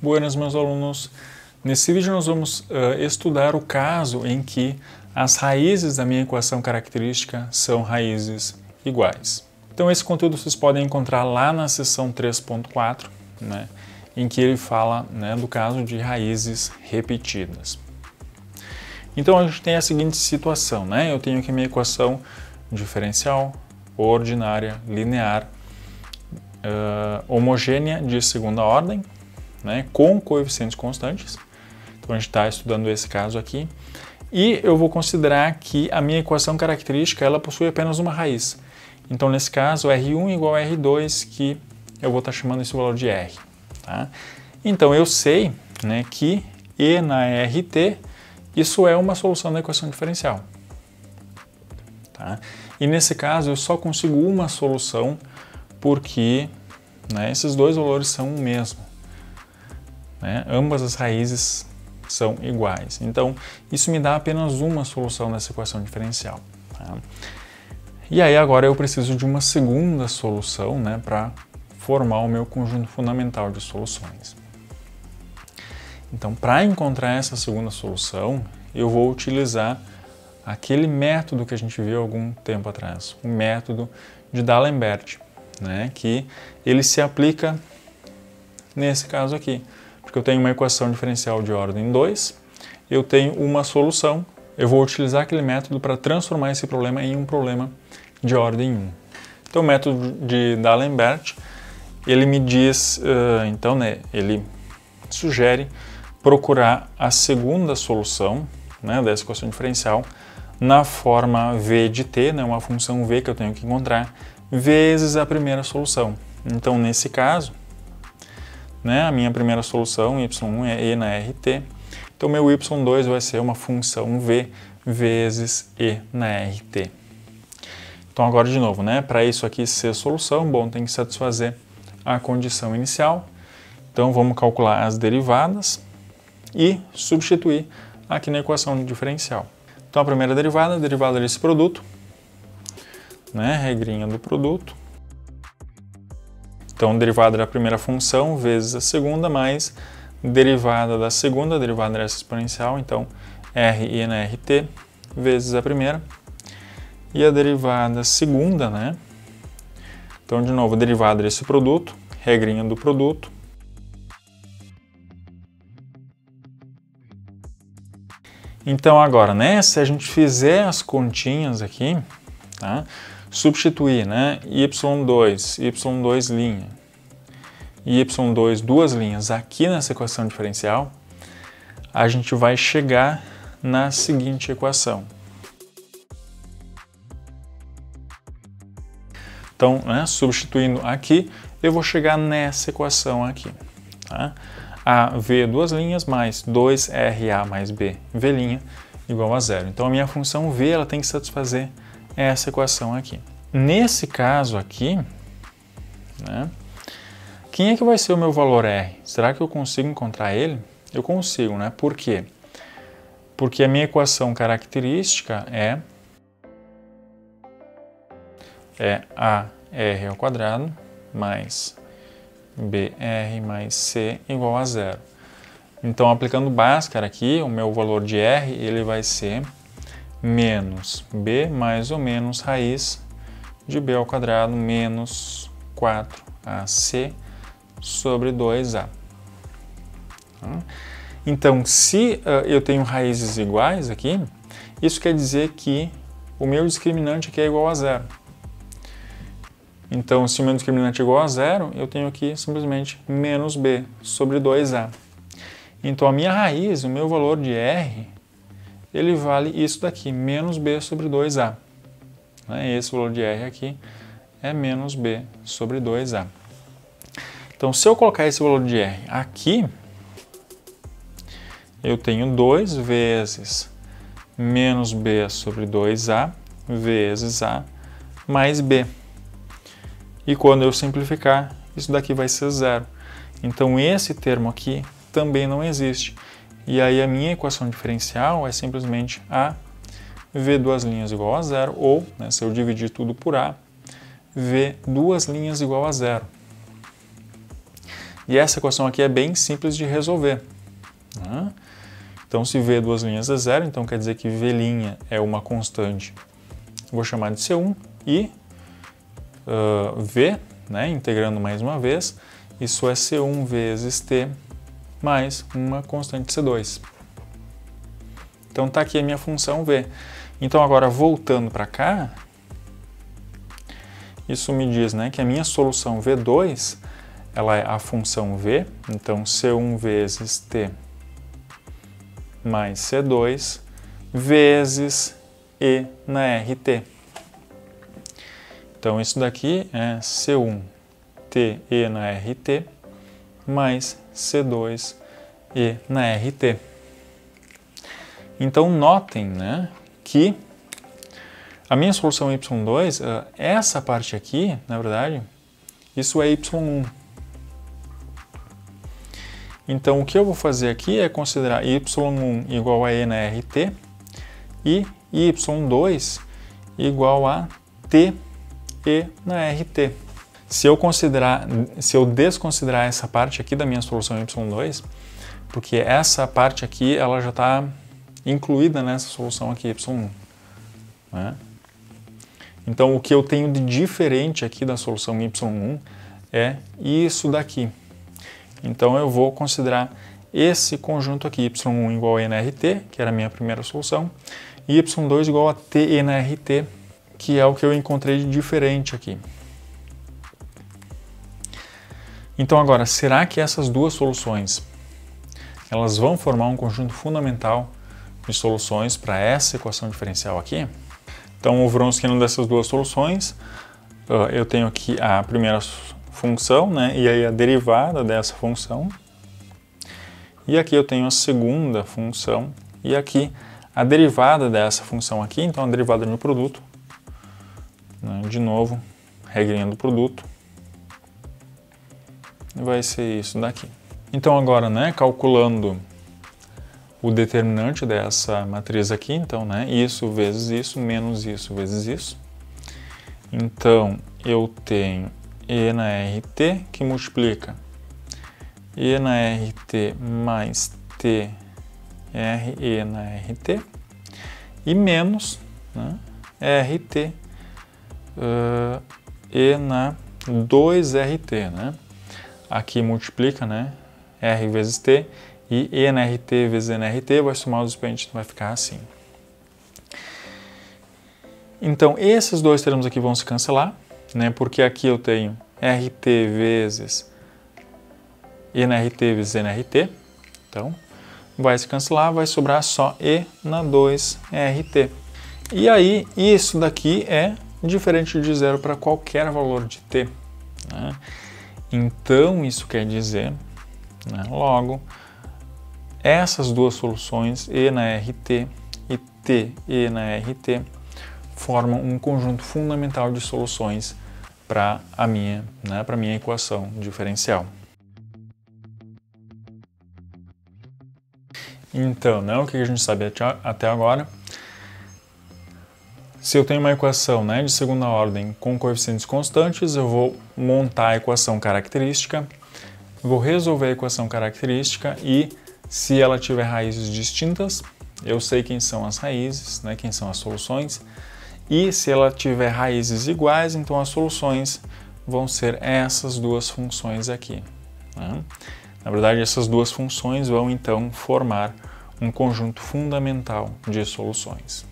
Buenas, meus alunos. Nesse vídeo nós vamos estudar o caso em que as raízes da minha equação característica são raízes iguais. Então esse conteúdo vocês podem encontrar lá na seção 3.4, né, em que ele fala, né, do caso de raízes repetidas. Então a gente tem a seguinte situação, né? Eu tenho aqui minha equação diferencial, ordinária, linear, homogênea de segunda ordem, né, com coeficientes constantes. Então a gente está estudando esse caso aqui. E eu vou considerar que a minha equação característica ela possui apenas uma raiz. Então nesse caso R1 igual a R2, que eu vou estar chamando esse valor de R. Tá? Então eu sei, né, que E na RT, isso é uma solução da equação diferencial. Tá? E nesse caso eu só consigo uma solução porque, né, esses dois valores são o mesmo. Né? Ambas as raízes são iguais. Então isso me dá apenas uma solução dessa equação diferencial. Tá? E aí agora eu preciso de uma segunda solução, né, para formar o meu conjunto fundamental de soluções. Então para encontrar essa segunda solução eu vou utilizar aquele método que a gente viu há algum tempo atrás, o método de D'Alembert, né, que ele se aplica nesse caso aqui, porque eu tenho uma equação diferencial de ordem 2, eu tenho uma solução, eu vou utilizar aquele método para transformar esse problema em um problema de ordem 1. Então o método de D'Alembert, ele me diz, então, né, ele sugere procurar a segunda solução, né, dessa equação diferencial na forma v de t, né, uma função v que eu tenho que encontrar, vezes a primeira solução. Então nesse caso, né, a minha primeira solução, y1 é e na RT, então meu y2 vai ser uma função v vezes e na RT. Então agora de novo, né, para isso aqui ser solução, bom, tem que satisfazer a condição inicial. Então vamos calcular as derivadas e substituir aqui na equação diferencial. Então a primeira derivada, a derivada desse produto, né, regrinha do produto. Então derivada da primeira função vezes a segunda, mais derivada da segunda, derivada dessa exponencial, então r e na RT vezes a primeira. E a derivada segunda, né? Então de novo, derivada desse produto, regrinha do produto. Então agora, né, se a gente fizer as continhas aqui, tá? Substituir, né, y2 linha e y2 duas linhas aqui nessa equação diferencial, a gente vai chegar na seguinte equação. Então, né, substituindo aqui, eu vou chegar nessa equação aqui. Tá? AV duas linhas mais 2RA mais B, V' igual a zero. Então a minha função V ela tem que satisfazer essa equação aqui. Nesse caso aqui, né, quem é que vai ser o meu valor R? Será que eu consigo encontrar ele? Eu consigo, né? Por quê? Porque a minha equação característica é AR ao quadrado mais BR mais C igual a zero. Então, aplicando Bhaskara aqui, o meu valor de R ele vai ser menos B mais ou menos raiz de B ao quadrado menos 4AC sobre 2A. Então, se eu tenho raízes iguais aqui, isso quer dizer que o meu discriminante aqui é igual a zero. Então, se o meu discriminante é igual a zero, eu tenho aqui simplesmente menos B sobre 2A. Então, a minha raiz, o meu valor de R, ele vale isso daqui, menos B sobre 2A. Esse valor de R aqui é menos B sobre 2A. Então, se eu colocar esse valor de R aqui, eu tenho 2 vezes menos B sobre 2A vezes A mais B. E quando eu simplificar, isso daqui vai ser zero. Então esse termo aqui também não existe. E aí a minha equação diferencial é simplesmente A, V duas linhas igual a zero, ou, né, se eu dividir tudo por A, V duas linhas igual a zero. E essa equação aqui é bem simples de resolver, né? Então, se V duas linhas é zero, então quer dizer que V' é uma constante. Vou chamar de C1 e V, né, integrando mais uma vez, isso é C1 vezes T mais uma constante C2. Então está aqui a minha função V. Então agora voltando para cá, isso me diz, né, que a minha solução V2 ela é a função V, então C1 vezes T mais C2 vezes E na RT. Então isso daqui é C1 T E na RT mais C2 E na RT. Então notem, né, que a minha solução y2, essa parte aqui, na verdade, isso é y1. Então o que eu vou fazer aqui é considerar y1 igual a E na RT e y2 igual a T E na RT. Se eu desconsiderar essa parte aqui da minha solução y2, porque essa parte aqui ela já está incluída nessa solução aqui y1, né? Então o que eu tenho de diferente aqui da solução y1 é isso daqui. Então eu vou considerar esse conjunto aqui, y1 igual a E na RT, que era a minha primeira solução, e y2 igual a TE na RT, que é o que eu encontrei de diferente aqui. Então agora, será que essas duas soluções elas vão formar um conjunto fundamental de soluções para essa equação diferencial aqui? Então o Wronskian dessas duas soluções, eu tenho aqui a primeira função, né, e aí a derivada dessa função, e aqui eu tenho a segunda função, e aqui a derivada dessa função aqui, então a derivada do produto, né, de novo, regrinha do produto, vai ser isso daqui. Então agora, né, calculando o determinante dessa matriz aqui, então, né, isso vezes isso, menos isso vezes isso. Então, eu tenho E na RT, que multiplica E na RT mais T R E na RT, e menos, né, RT E na 2RT, né? Aqui multiplica, né, R vezes T, e E na RT vezes E na RT, vai somar os expoentes, vai ficar assim. Então, esses dois termos aqui vão se cancelar, né, porque aqui eu tenho RT vezes E na RT vezes E na RT, então vai se cancelar, vai sobrar só E na 2RT. E aí, isso daqui é diferente de zero para qualquer valor de T, né? Então, isso quer dizer, né, logo, essas duas soluções, E na RT e T E na RT, formam um conjunto fundamental de soluções para a minha equação diferencial. Então, né, o que a gente sabe até agora? Se eu tenho uma equação, né, de segunda ordem com coeficientes constantes, eu vou montar a equação característica, vou resolver a equação característica e, se ela tiver raízes distintas, eu sei quem são as raízes, né, quem são as soluções, e se ela tiver raízes iguais, então as soluções vão ser essas duas funções aqui, né? Na verdade, essas duas funções vão então formar um conjunto fundamental de soluções.